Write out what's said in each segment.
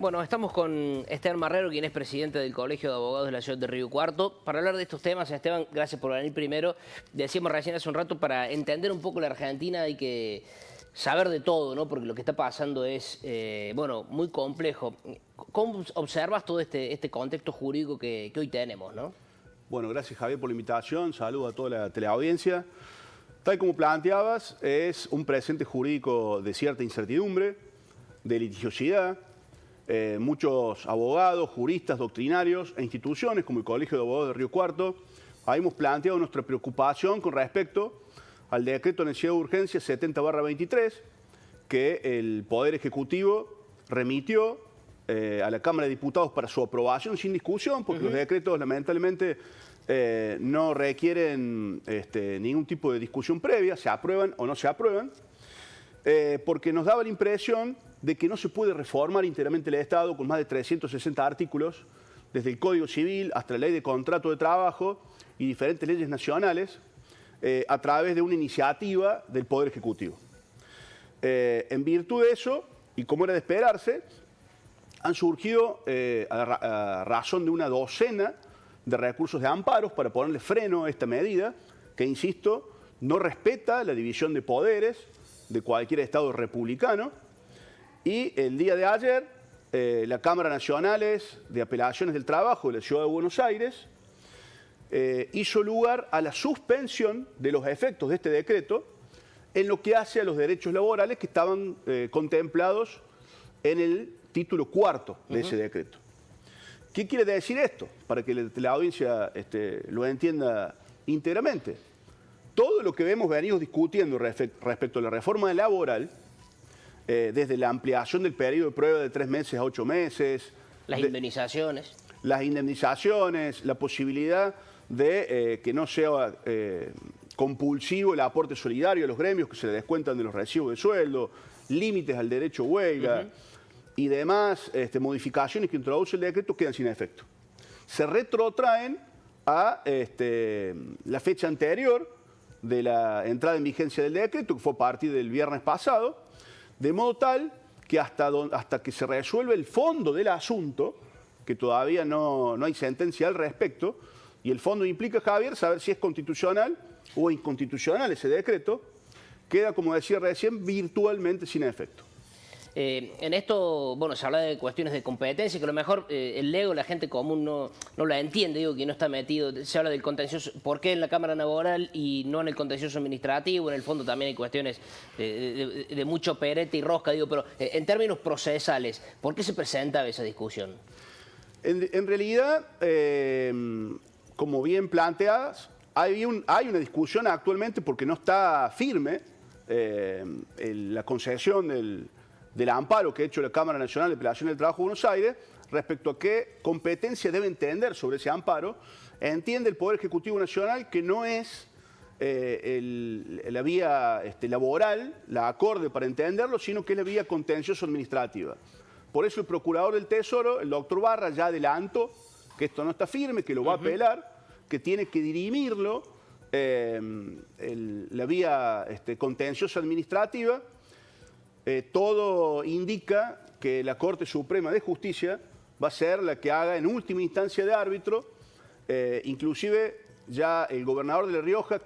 Bueno, estamos con Esteban Marrero, quien es presidente del Colegio de Abogados de la Ciudad de Río Cuarto. Para hablar de estos temas, Esteban, gracias por venir primero. Decíamos recién hace un rato, para entender un poco la Argentina hay que saber de todo, ¿no? Porque lo que está pasando es, bueno, muy complejo. ¿Cómo observas todo este contexto jurídico que hoy tenemos, no? Bueno, gracias Javier por la invitación, saludo a toda la teleaudiencia. Tal como planteabas, es un presente jurídico de cierta incertidumbre, de litigiosidad. Muchos abogados, juristas, doctrinarios e instituciones como el Colegio de Abogados de Río Cuarto hemos planteado nuestra preocupación con respecto al decreto de necesidad de urgencia 70/23 que el Poder Ejecutivo remitió a la Cámara de Diputados para su aprobación sin discusión, porque los decretos lamentablemente no requieren ningún tipo de discusión previa, se aprueban o no se aprueban, porque nos daba la impresión de que no se puede reformar íntegramente el Estado con más de 360 artículos, desde el Código Civil hasta la Ley de Contrato de Trabajo y diferentes leyes nacionales, a través de una iniciativa del Poder Ejecutivo. En virtud de eso, y como era de esperarse, han surgido a razón de una docena de recursos de amparos para ponerle freno a esta medida, que, insisto, no respeta la división de poderes de cualquier Estado republicano. Y el día de ayer, la Cámara Nacional de Apelaciones del Trabajo de la Ciudad de Buenos Aires hizo lugar a la suspensión de los efectos de este decreto en lo que hace a los derechos laborales que estaban contemplados en el título cuarto de ese decreto. ¿Qué quiere decir esto? Para que la audiencia lo entienda íntegramente. Todo lo que venimos discutiendo respecto a la reforma laboral, desde la ampliación del periodo de prueba de 3 meses a 8 meses. Las indemnizaciones. Las indemnizaciones, la posibilidad de que no sea compulsivo el aporte solidario a los gremios que se le descuentan de los recibos de sueldo, límites al derecho a huelga y demás modificaciones que introduce el decreto quedan sin efecto. Se retrotraen a la fecha anterior de la entrada en vigencia del decreto, que fue a partir del viernes pasado, de modo tal que hasta que se resuelve el fondo del asunto, que todavía no hay sentencia al respecto, y el fondo implica, Javier, saber si es constitucional o inconstitucional ese decreto, queda, como decía recién, virtualmente sin efecto. En esto, bueno, se habla de cuestiones de competencia, que a lo mejor el lego, la gente común no la entiende, digo, que no está metido. Se habla del contencioso, ¿por qué en la Cámara Laboral y no en el contencioso administrativo? En el fondo también hay cuestiones de mucho perete y rosca, digo, pero en términos procesales, ¿por qué se presentaba esa discusión? En realidad, como bien planteadas, hay una discusión actualmente porque no está firme la concesión del amparo que ha hecho la Cámara Nacional de Apelaciones del Trabajo de Buenos Aires respecto a qué competencia debe entender sobre ese amparo. Entiende el Poder Ejecutivo Nacional que no es la vía laboral, la acorde para entenderlo, sino que es la vía contencioso administrativa. Por eso el Procurador del Tesoro, el doctor Barra, ya adelantó que esto no está firme, que lo va a apelar, que tiene que dirimirlo la vía contencioso administrativa. Todo indica que la Corte Suprema de Justicia va a ser la que haga en última instancia de árbitro. Inclusive ya el gobernador de La Rioja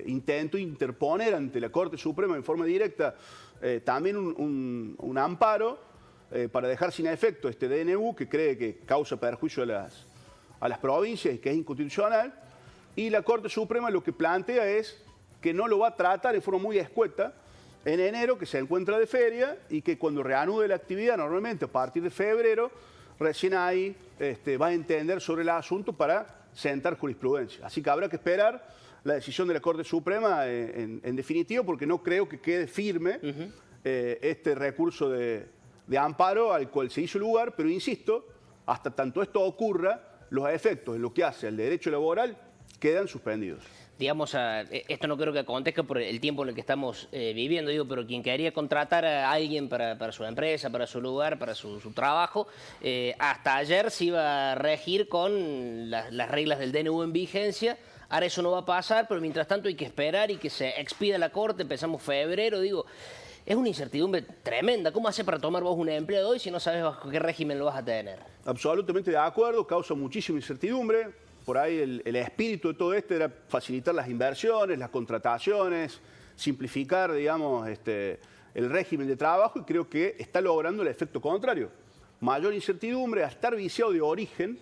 intentó interponer ante la Corte Suprema en forma directa también un amparo para dejar sin efecto este DNU que cree que causa perjuicio a las provincias y que es inconstitucional. Y la Corte Suprema lo que plantea es que no lo va a tratar en forma muy escueta en enero, que se encuentra de feria, y que cuando reanude la actividad, normalmente a partir de febrero, recién ahí va a entender sobre el asunto para sentar jurisprudencia. Así que habrá que esperar la decisión de la Corte Suprema en definitivo, porque no creo que quede firme este recurso de amparo al cual se hizo lugar, pero insisto, hasta tanto esto ocurra, los efectos en lo que hace al derecho laboral quedan suspendidos. Digamos, esto no creo que acontezca por el tiempo en el que estamos viviendo, digo, pero quien quería contratar a alguien para su empresa, para su lugar, para su trabajo, hasta ayer se iba a regir con las reglas del DNU en vigencia. Ahora eso no va a pasar, pero mientras tanto hay que esperar y que se expida la Corte, empezamos febrero, digo. es una incertidumbre tremenda. ¿Cómo haces para tomar vos un empleo hoy si no sabes bajo qué régimen lo vas a tener? Absolutamente de acuerdo, causa muchísima incertidumbre. Por ahí el espíritu de todo esto era facilitar las inversiones, las contrataciones, simplificar, digamos, el régimen de trabajo, y creo que está logrando el efecto contrario. Mayor incertidumbre, a estar viciado de origen,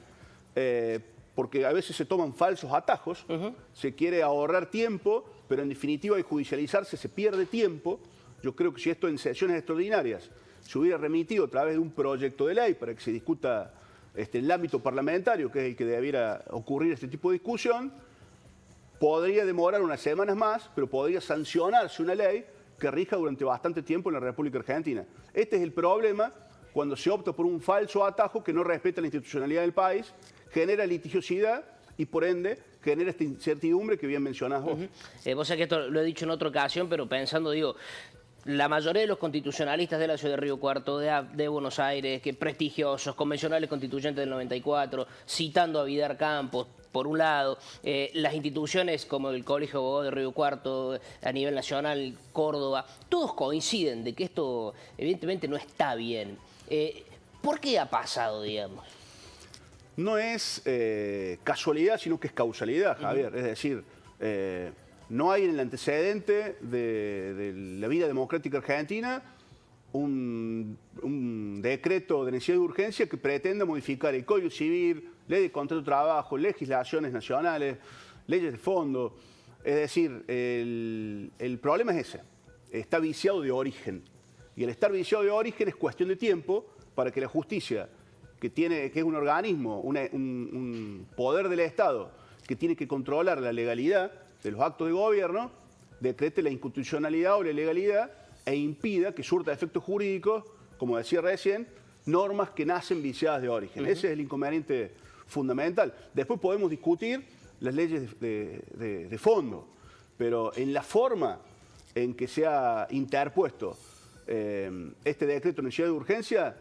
porque a veces se toman falsos atajos, se quiere ahorrar tiempo, pero en definitiva al judicializarse se pierde tiempo. Yo creo que si esto en sesiones extraordinarias se hubiera remitido a través de un proyecto de ley para que se discuta en el ámbito parlamentario, que es el que debiera ocurrir este tipo de discusión, podría demorar unas semanas más, pero podría sancionarse una ley que rija durante bastante tiempo en la República Argentina. Este es el problema cuando se opta por un falso atajo que no respeta la institucionalidad del país, genera litigiosidad y por ende genera esta incertidumbre que bien mencionás vos. Vos sabés que esto lo he dicho en otra ocasión, pero pensando, digo, la mayoría de los constitucionalistas de la ciudad de Río Cuarto, de Buenos Aires, que prestigiosos, convencionales constituyentes del 94, citando a Vidar Campos, por un lado, las instituciones como el Colegio de Abogados de Río Cuarto, a nivel nacional, Córdoba, todos coinciden de que esto evidentemente no está bien. ¿Por qué ha pasado, digamos? No es casualidad, sino que es causalidad, Javier. Es decir, no hay en el antecedente de la vida democrática argentina un decreto de necesidad de urgencia que pretenda modificar el Código Civil, ley de contrato de trabajo, legislaciones nacionales, leyes de fondo. Es decir, el problema es ese. Está viciado de origen. Y el estar viciado de origen es cuestión de tiempo para que la justicia, que es un organismo, un poder del Estado, que tiene que controlar la legalidad de los actos de gobierno, decrete la inconstitucionalidad o la ilegalidad e impida que surta efectos jurídicos, como decía recién, normas que nacen viciadas de origen. Ese es el inconveniente fundamental. Después podemos discutir las leyes de fondo, pero en la forma en que se ha interpuesto este decreto de necesidad de urgencia,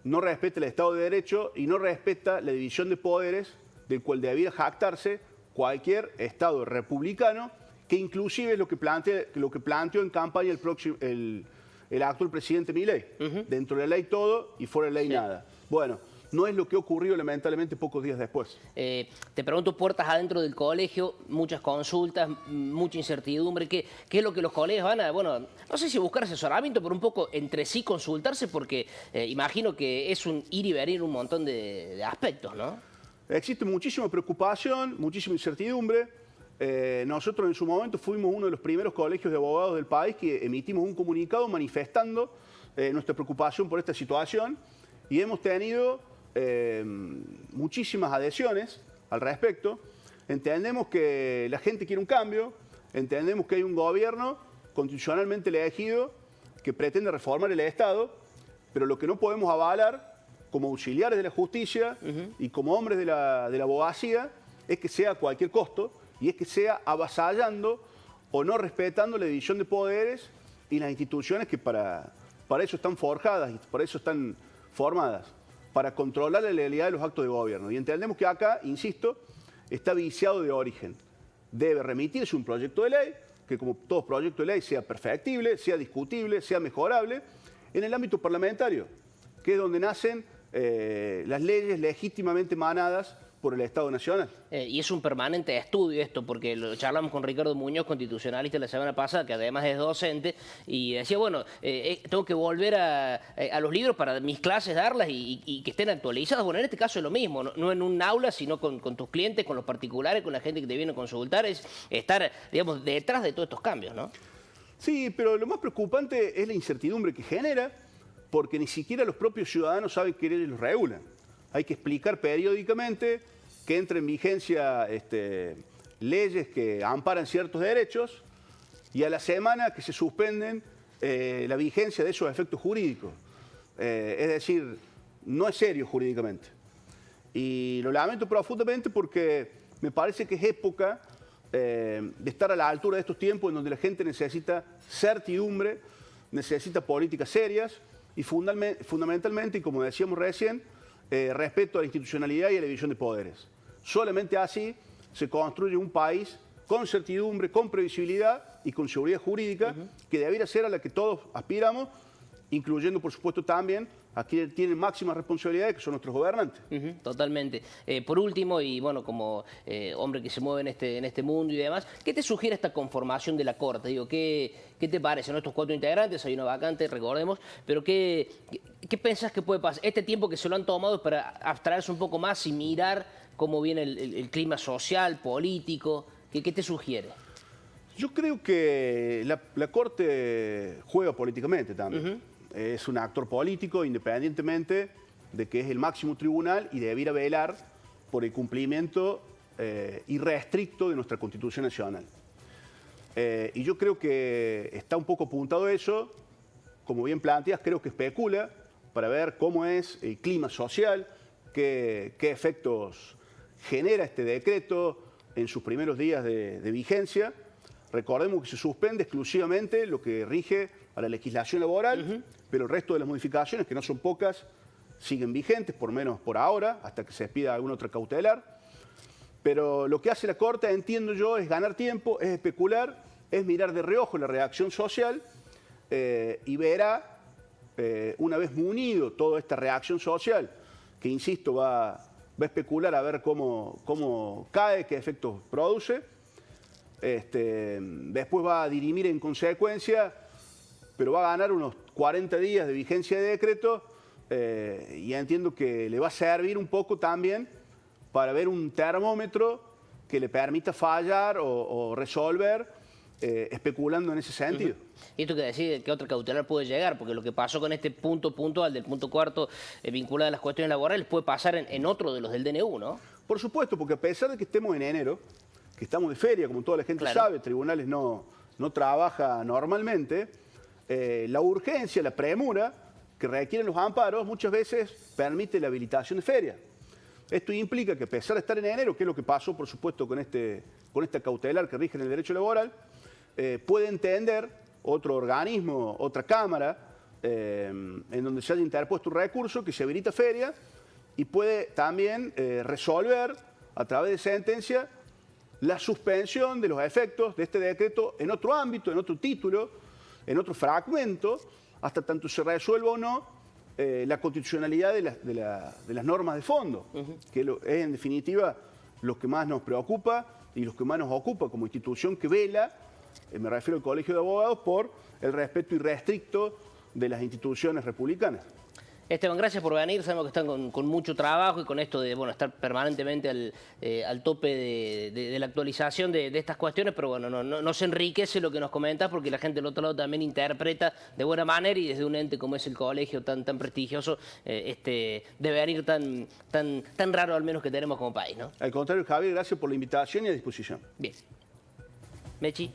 no respeta el Estado de Derecho y no respeta la división de poderes del cual debiera jactarse cualquier Estado republicano, que inclusive es lo que planteó en campaña el actual presidente Milei. Dentro de la ley todo y fuera de la ley nada. Bueno, no es lo que ocurrió lamentablemente pocos días después. Te pregunto, puertas adentro del colegio, muchas consultas, mucha incertidumbre. ¿Qué es lo que los colegios van a, bueno, no sé si buscar asesoramiento, pero un poco entre sí consultarse? Porque imagino que es un ir y venir un montón de aspectos, ¿no? Existe muchísima preocupación, muchísima incertidumbre. Nosotros en su momento fuimos uno de los primeros colegios de abogados del país que emitimos un comunicado manifestando nuestra preocupación por esta situación y hemos tenido muchísimas adhesiones al respecto. Entendemos que la gente quiere un cambio, entendemos que hay un gobierno constitucionalmente elegido que pretende reformar el Estado, pero lo que no podemos avalar como auxiliares de la justicia y como hombres de la abogacía es que sea a cualquier costo y es que sea avasallando o no respetando la división de poderes y las instituciones que para eso están forjadas y para eso están formadas, para controlar la legalidad de los actos de gobierno. Y entendemos que acá, insisto, está viciado de origen. Debe remitirse un proyecto de ley, que como todo proyecto de ley sea perfectible, sea discutible, sea mejorable, en el ámbito parlamentario, que es donde nacen las leyes legítimamente emanadas por el Estado Nacional. Y es un permanente estudio esto, porque lo charlamos con Ricardo Muñoz, constitucionalista, la semana pasada, que además es docente, y decía, bueno, tengo que volver a los libros para mis clases darlas y que estén actualizadas. Bueno, en este caso es lo mismo, no en un aula, sino con tus clientes, con los particulares, con la gente que te viene a consultar, es estar, digamos, detrás de todos estos cambios, ¿no? Sí, pero lo más preocupante es la incertidumbre que genera, porque ni siquiera los propios ciudadanos saben qué leyes los regulan. Hay que explicar periódicamente que entren en vigencia leyes que amparan ciertos derechos y a la semana que se suspenden la vigencia de esos efectos jurídicos. Es decir, no es serio jurídicamente. Y lo lamento profundamente porque me parece que es época de estar a la altura de estos tiempos en donde la gente necesita certidumbre, necesita políticas serias y fundamentalmente, y como decíamos recién, respeto a la institucionalidad y a la división de poderes. Solamente así se construye un país con certidumbre, con previsibilidad y con seguridad jurídica, que debería ser a la que todos aspiramos, incluyendo, por supuesto, también a quienes tienen máxima responsabilidad, que son nuestros gobernantes. Totalmente. Por último, y bueno, como hombre que se mueve en este mundo y demás, ¿qué te sugiere esta conformación de la Corte? Digo, ¿qué te parece? ¿No? Estos 4 integrantes, hay una vacante, recordemos, pero ¿qué pensás que puede pasar? Este tiempo que se lo han tomado es para abstraerse un poco más y mirar cómo viene el clima social, político. ¿Qué te sugiere? Yo creo que la Corte juega políticamente también. Es un actor político, independientemente de que es el máximo tribunal y debiera velar por el cumplimiento irrestricto de nuestra Constitución Nacional. Y yo creo que está un poco apuntado eso, como bien planteas, creo que especula para ver cómo es el clima social, qué efectos genera este decreto en sus primeros días de vigencia. Recordemos que se suspende exclusivamente lo que rige a la legislación laboral, pero el resto de las modificaciones, que no son pocas, siguen vigentes, por menos por ahora, hasta que se expida alguna otra cautelar. Pero lo que hace la Corte, entiendo yo, es ganar tiempo, es especular, es mirar de reojo la reacción social y verá, una vez munido toda esta reacción social, que insisto, va a especular a ver cómo cae, qué efectos produce. Después va a dirimir en consecuencia, pero va a ganar unos 40 días de vigencia de decreto y entiendo que le va a servir un poco también para ver un termómetro que le permita fallar o resolver especulando en ese sentido. Y esto que decir, ¿qué otra cautelar puede llegar? Porque lo que pasó con este punto puntual del punto cuarto vinculado a las cuestiones laborales puede pasar en otro de los del DNU, ¿no? Por supuesto, porque a pesar de que estemos en enero, que estamos de feria, como toda la gente sabe, tribunales no trabaja normalmente, la urgencia, la premura que requieren los amparos muchas veces permite la habilitación de feria. Esto implica que a pesar de estar en enero, que es lo que pasó por supuesto con esta cautelar que rige en el derecho laboral, puede entender otro organismo, otra cámara, en donde se haya interpuesto un recurso que se habilita feria y puede también resolver a través de sentencia la suspensión de los efectos de este decreto en otro ámbito, en otro título, en otro fragmento, hasta tanto se resuelva o no la constitucionalidad de las normas de fondo, que es en definitiva lo que más nos preocupa y lo que más nos ocupa como institución que vela, me refiero al Colegio de Abogados, por el respeto irrestricto de las instituciones republicanas. Esteban, gracias por venir. Sabemos que están con mucho trabajo y con esto de estar permanentemente al tope de la actualización de estas cuestiones, pero bueno, nos enriquece lo que nos comentas porque la gente del otro lado también interpreta de buena manera y desde un ente como es el colegio tan prestigioso, de venir tan raro al menos que tenemos como país, ¿no? Al contrario, Javier, gracias por la invitación y a disposición. Bien. Mechi.